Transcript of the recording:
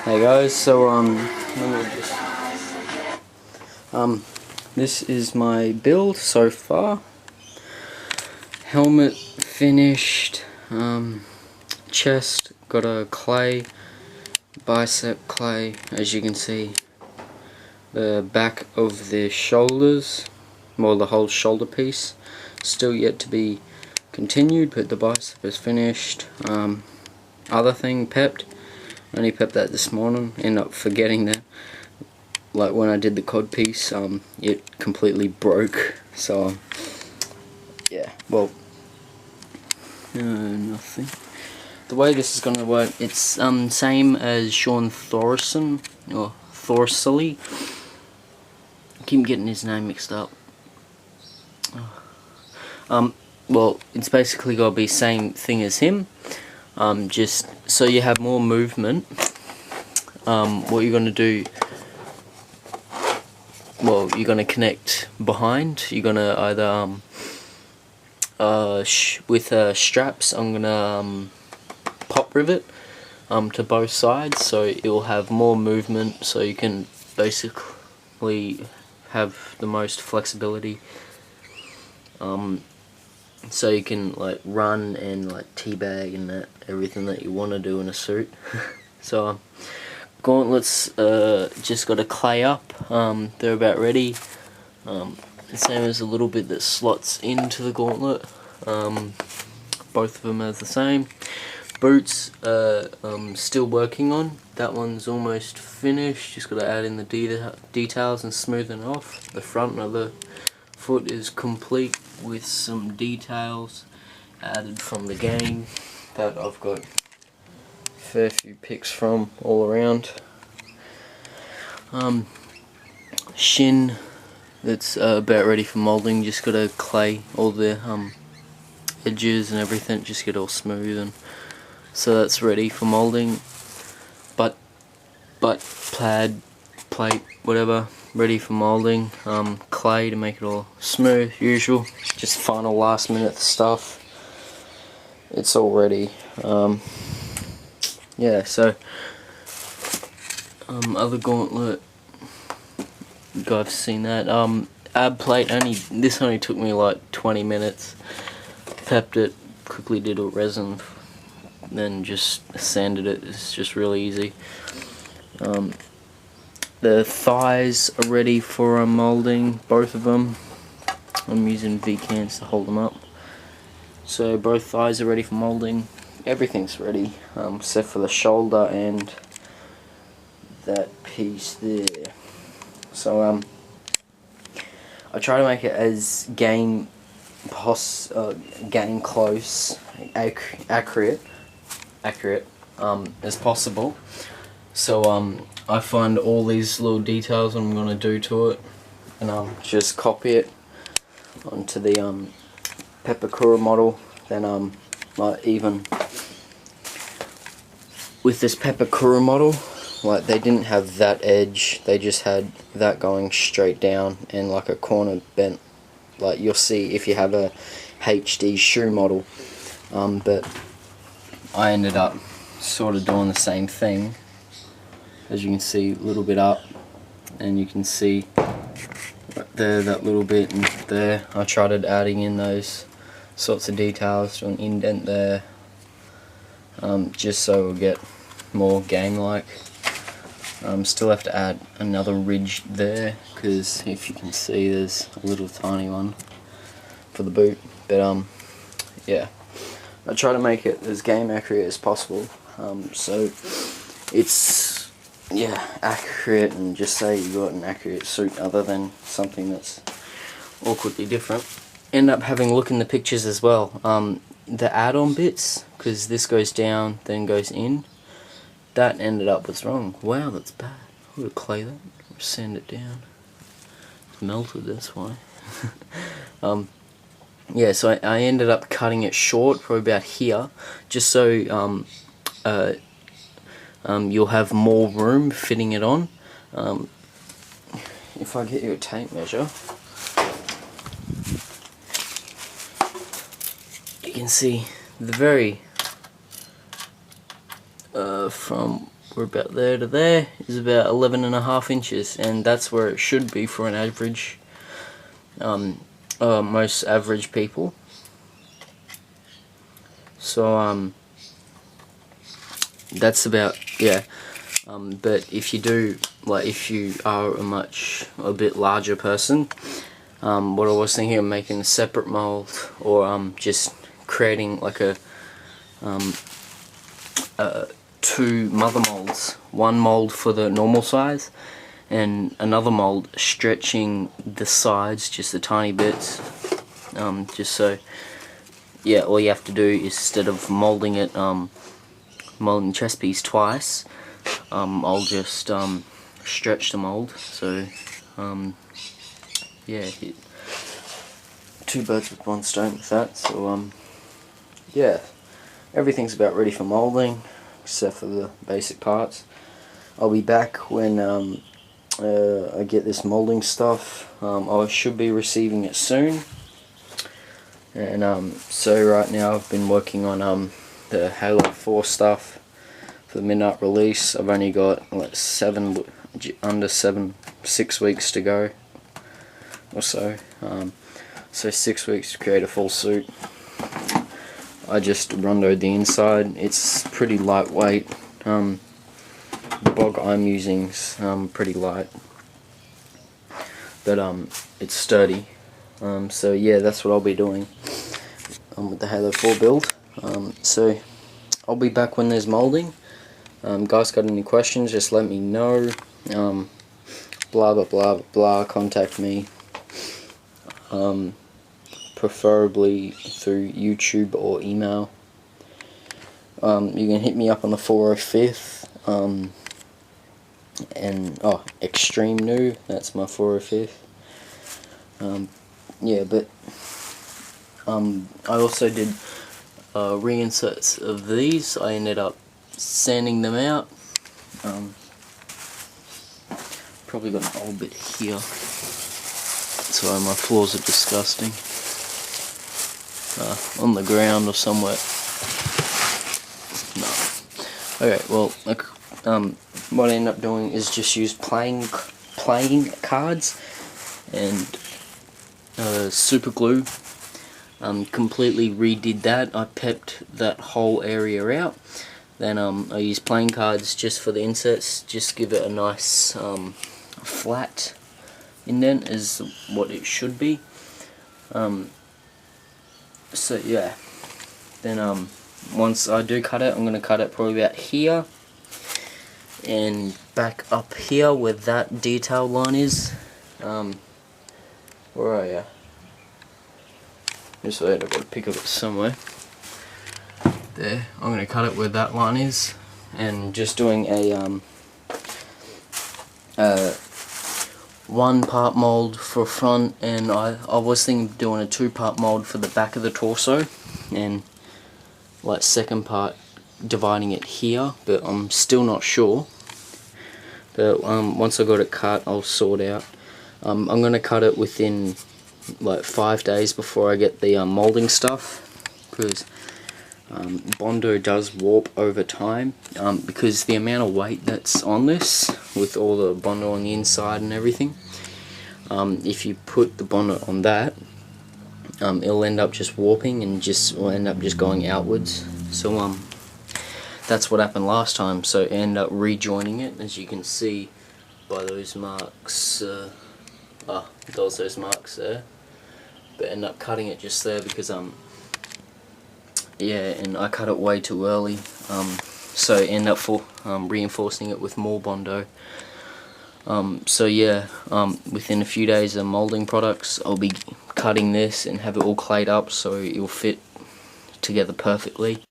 Hey guys, so let me just this is my build so far. Helmet finished, chest got a clay, bicep clay, as you can see. The back of the shoulders, well, the whole shoulder piece, still yet to be continued, but the bicep is finished. Other thing, pepped. Only pepped that this morning. Ended up forgetting that. Like when I did the cod piece, it completely broke. So yeah, well, nothing. The way this is gonna work, it's same as Sean Thorson or Thorsley. I keep getting his name mixed up. Well, it's basically gotta be same thing as him. Just so you have more movement. What you're gonna do? Well, you're gonna connect behind. You're gonna either with straps. I'm gonna pop rivet to both sides, so it will have more movement. So you can basically have the most flexibility. So you can like run and like teabag and that, everything that you want to do in a suit. So gauntlets just got to clay up. They're about ready. Same as a little bit that slots into the gauntlet. Both of them are the same. Boots still working on. That one's almost finished. Just got to add in the details and smoothen off. The front of the foot is complete with some details added from the game that I've got a fair few pics from all around. Shin, that's about ready for moulding. Just got to clay all the edges and everything, just get all smooth, and so that's ready for moulding. Butt, plaid, plate, whatever, ready for moulding. Clay to make it all smooth, usual, just final last minute stuff. It's all ready. Yeah, so other gauntlet, I've seen that. Ab plate, this only took me like 20 minutes. Pepped it, quickly did a resin, then just sanded it. It's just really easy. The thighs are ready for moulding, both of them. I'm using V-cans to hold them up. So both thighs are ready for moulding. Everything's ready, except for the shoulder and that piece there. So I try to make it as game close, accurate as possible. So I find all these little details I'm gonna do to it, and I'll just copy it onto the Pepakura model. Then like even with this Pepakura model, like they didn't have that edge, they just had that going straight down and like a corner bent, like you'll see if you have a HD shoe model. But I ended up sort of doing the same thing. As you can see, a little bit up, and you can see right there that little bit, and there I tried adding in those sorts of details to an indent there, just so we'll get more game-like. Still have to add another ridge there, because if you can see there's a little tiny one for the boot. But yeah, I try to make it as game accurate as possible, so it's accurate, and just say you got an accurate suit other than something that's awkwardly different. End up having a look in the pictures as well. The add-on bits, because this goes down then goes in, that ended up was wrong. Wow, that's bad. I would clay that or sand it down. It's melted, that's why. Yeah, so I ended up cutting it short, probably about here, just so you'll have more room fitting it on. If I get you a tape measure, you can see the very from we're about there to there is about 11.5 inches, and that's where it should be for an average, most average people. So that's about, yeah. But if you do, like, if you are a bit larger person, what I was thinking of making a separate mold, or just creating like a 2 mother molds, one mold for the normal size and another mold stretching the sides just a tiny bits, just so, yeah, all you have to do is, instead of molding it, molding chest piece twice, I'll just stretch the mold. So yeah, hit 2 birds with 1 stone with that. So yeah, everything's about ready for molding except for the basic parts. I'll be back when I get this molding stuff. I should be receiving it soon. And so right now I've been working on the Halo 4 stuff for the midnight release. I've only got like 6 weeks to go or so. So 6 weeks to create a full suit. I just rondoed the inside. It's pretty lightweight. The bog I'm using's pretty light, but it's sturdy. So yeah, that's what I'll be doing with the Halo 4 build. So I'll be back when there's molding. Guys, got any questions, just let me know. Blah blah blah blah, contact me, preferably through YouTube or email. You can hit me up on the 405th, and Extreme New, that's my 405th. Yeah, but I also did reinserts of these. I ended up sanding them out. Probably got an old bit here. Sorry, my floors are disgusting. On the ground or somewhere. No. Okay, well, what I ended up doing is just use playing cards and super glue. Completely redid that. I pepped that whole area out. Then I used playing cards just for the inserts. Just give it a nice flat indent is what it should be. So yeah. Then once I do cut it, I'm gonna cut it probably about here and back up here where that detail line is. Where are ya? Just wait, I've got to pick up it somewhere. There, I'm going to cut it where that line is, and just doing a 1-part mold for front, and I was thinking of doing a 2-part mold for the back of the torso, and like second part dividing it here, but I'm still not sure. But once I got it cut, I'll sort out. I'm going to cut it within like 5 days before I get the molding stuff, because Bondo does warp over time, because the amount of weight that's on this with all the Bondo on the inside and everything, if you put the Bondo on that, it'll end up just warping and will end up just going outwards. So that's what happened last time. So I end up rejoining it, as you can see by those marks. Those marks there, but end up cutting it just there because yeah, and I cut it way too early, so end up reinforcing it with more Bondo. So yeah, within a few days of molding products, I'll be cutting this and have it all clayed up so it'll fit together perfectly.